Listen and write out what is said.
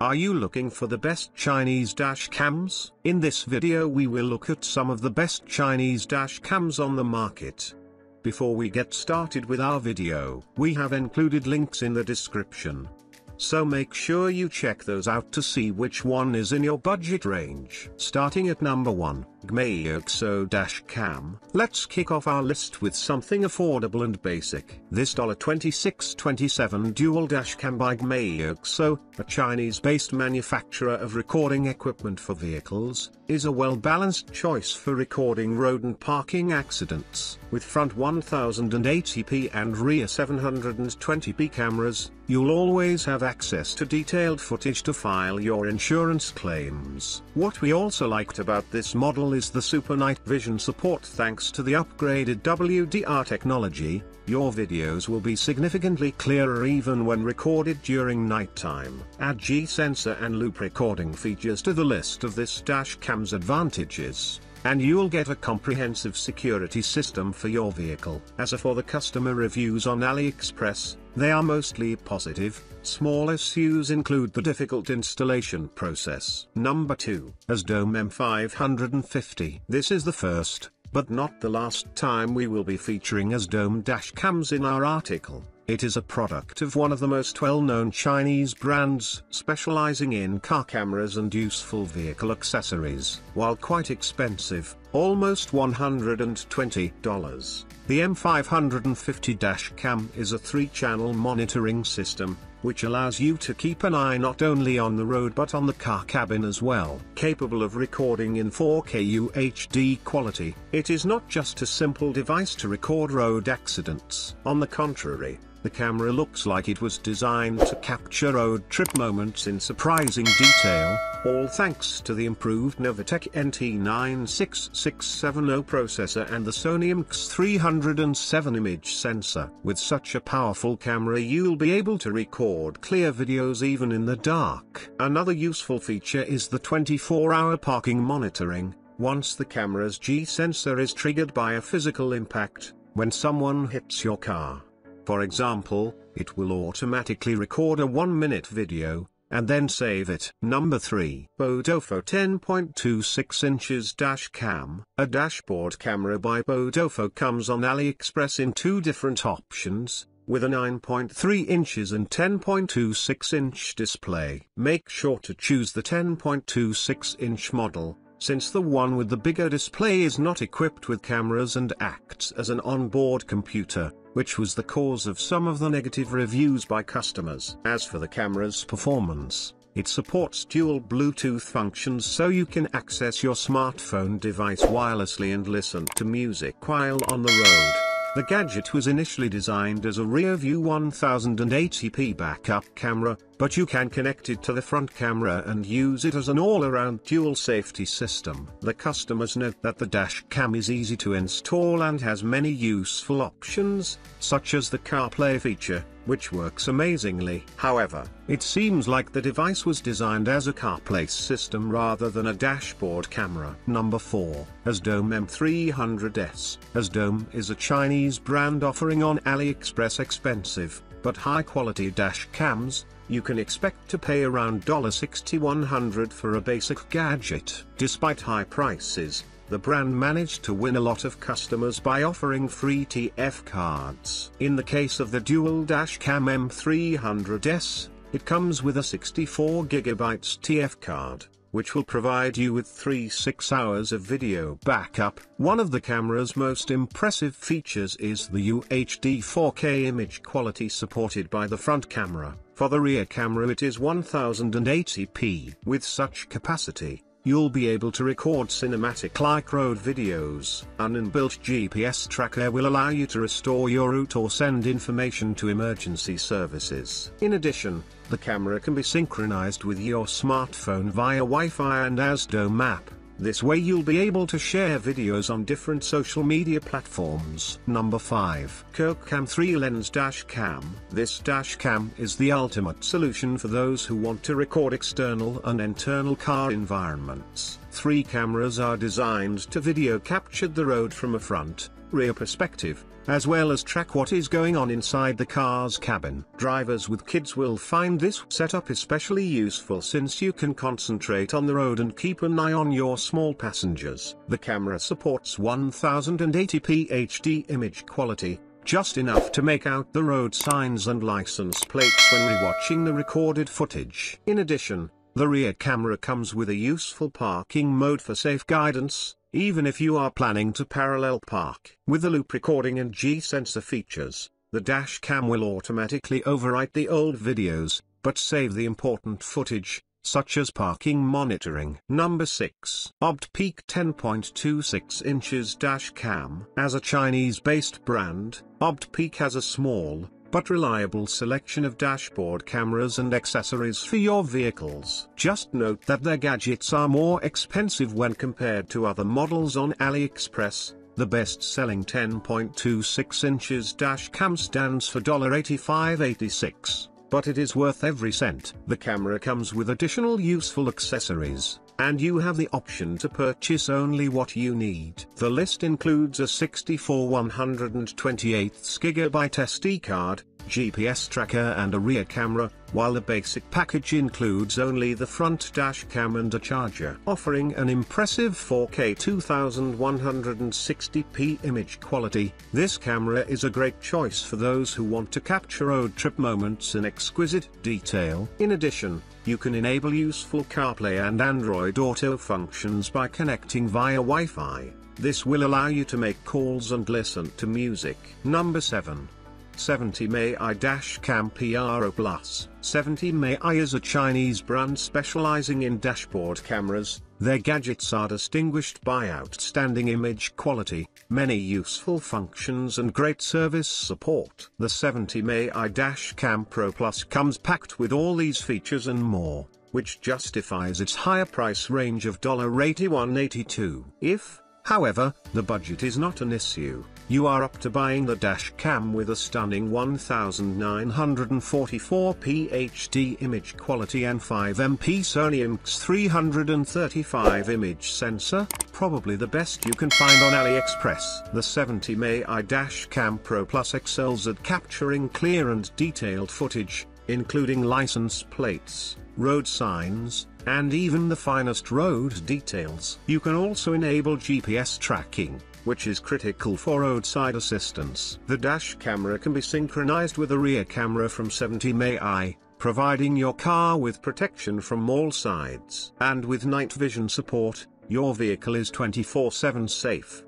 Are you looking for the best Chinese dash cams? In this video we will look at some of the best Chinese dash cams on the market. Before we get started with our video, we have included links in the description. So make sure you check those out to see which one is in your budget range. Starting at number 1, GMAIOXO dash cam. Let's kick off our list with something affordable and basic. This $2627 dual dash cam by GMAIOXO, a Chinese-based manufacturer of recording equipment for vehicles, is a well-balanced choice for recording road and parking accidents. With front 1080p and rear 720p cameras, you'll always have access to detailed footage to file your insurance claims. What we also liked about this model is the super night vision support. Thanks to the upgraded WDR technology, your videos will be significantly clearer even when recorded during nighttime. Add G-sensor and loop recording features to the list of this dash cam's advantages, and you'll get a comprehensive security system for your vehicle. As for the customer reviews on AliExpress, they are mostly positive. Small issues include the difficult installation process. Number 2, AZDOME M550. This is the first, but not the last time we will be featuring AZDOME dash cams in our article. It is a product of one of the most well-known Chinese brands, specializing in car cameras and useful vehicle accessories. While quite expensive, almost $120, the M550 dash cam is a 3-channel monitoring system, which allows you to keep an eye not only on the road but on the car cabin as well. Capable of recording in 4K UHD quality, it is not just a simple device to record road accidents. On the contrary, the camera looks like it was designed to capture road trip moments in surprising detail, all thanks to the improved Novatech NT96670 processor and the Sony IMX307 image sensor. With such a powerful camera you'll be able to record clear videos even in the dark. Another useful feature is the 24-hour parking monitoring. Once the camera's G-sensor is triggered by a physical impact, when someone hits your car, for example, it will automatically record a 1-minute video, and then save it. Number 3, PODOFO 10.26 inches dash cam. A dashboard camera by PODOFO comes on AliExpress in 2 different options, with a 9.3 inches and 10.26 inch display. Make sure to choose the 10.26 inch model, since the one with the bigger display is not equipped with cameras and acts as an onboard computer, which was the cause of some of the negative reviews by customers. As for the camera's performance, it supports dual Bluetooth functions so you can access your smartphone device wirelessly and listen to music while on the road. The gadget was initially designed as a rear-view 1080p backup camera, but you can connect it to the front camera and use it as an all-around dual safety system. The customers note that the dash cam is easy to install and has many useful options, such as the CarPlay feature, which works amazingly. However, it seems like the device was designed as a CarPlay system rather than a dashboard camera. Number 4, AZDOME M300S. AZDOME is a Chinese brand offering on AliExpress expensive, but high-quality dash cams. You can expect to pay around $6100 for a basic gadget. Despite high prices, the brand managed to win a lot of customers by offering free TF cards. In the case of the dual dash cam M300S, it comes with a 64GB TF card, which will provide you with 6 hours of video backup. One of the camera's most impressive features is the UHD 4K image quality supported by the front camera. For the rear camera it is 1080p. With such capacity, you'll be able to record cinematic-like road videos. An inbuilt GPS tracker will allow you to restore your route or send information to emergency services. In addition, the camera can be synchronized with your smartphone via Wi-Fi and AZDOME app. This way you'll be able to share videos on different social media platforms. Number 5, KOCAM 3-lens dash cam. This dash cam is the ultimate solution for those who want to record external and internal car environments. 3 cameras are designed to video capture the road from a front, rear perspective, as well as track what is going on inside the car's cabin. Drivers with kids will find this setup especially useful since you can concentrate on the road and keep an eye on your small passengers. The camera supports 1080p HD image quality, just enough to make out the road signs and license plates when rewatching the recorded footage. In addition, the rear camera comes with a useful parking mode for safe guidance, even if you are planning to parallel park. With the loop recording and G-sensor features, the dashcam will automatically overwrite the old videos, but save the important footage, such as parking monitoring. Number 6. OBDPEAK 10.26 inches dashcam. As a Chinese-based brand, OBDPEAK has a small, but reliable selection of dashboard cameras and accessories for your vehicles. Just note that their gadgets are more expensive when compared to other models on AliExpress. The best-selling 10.26 inches dashcam stands for $85.86. But it is worth every cent. The camera comes with additional useful accessories, and you have the option to purchase only what you need. The list includes a 64 128 GB SD card, GPS tracker and a rear camera, while the basic package includes only the front dash cam and a charger. Offering an impressive 4K 2160p image quality, this camera is a great choice for those who want to capture road trip moments in exquisite detail. In addition, you can enable useful CarPlay and Android Auto functions by connecting via Wi-Fi. This will allow you to make calls and listen to music. Number 7. 70MEI Dashcam Pro Plus. 70MEI is a Chinese brand specializing in dashboard cameras. Their gadgets are distinguished by outstanding image quality, many useful functions and great service support. The 70MEI Dashcam Pro Plus comes packed with all these features and more, which justifies its higher price range of $81.82. If, however, the budget is not an issue, you are up to buying the dashcam with a stunning 1944p HD image quality and 5MP Sony IMX335 image sensor, probably the best you can find on AliExpress. The 70MEI Dashcam Pro Plus excels at capturing clear and detailed footage, including license plates, road signs, and even the finest road details. You can also enable GPS tracking, which is critical for roadside assistance. The dash camera can be synchronized with a rear camera from 70MEI, providing your car with protection from all sides. And with night vision support, your vehicle is 24/7 safe.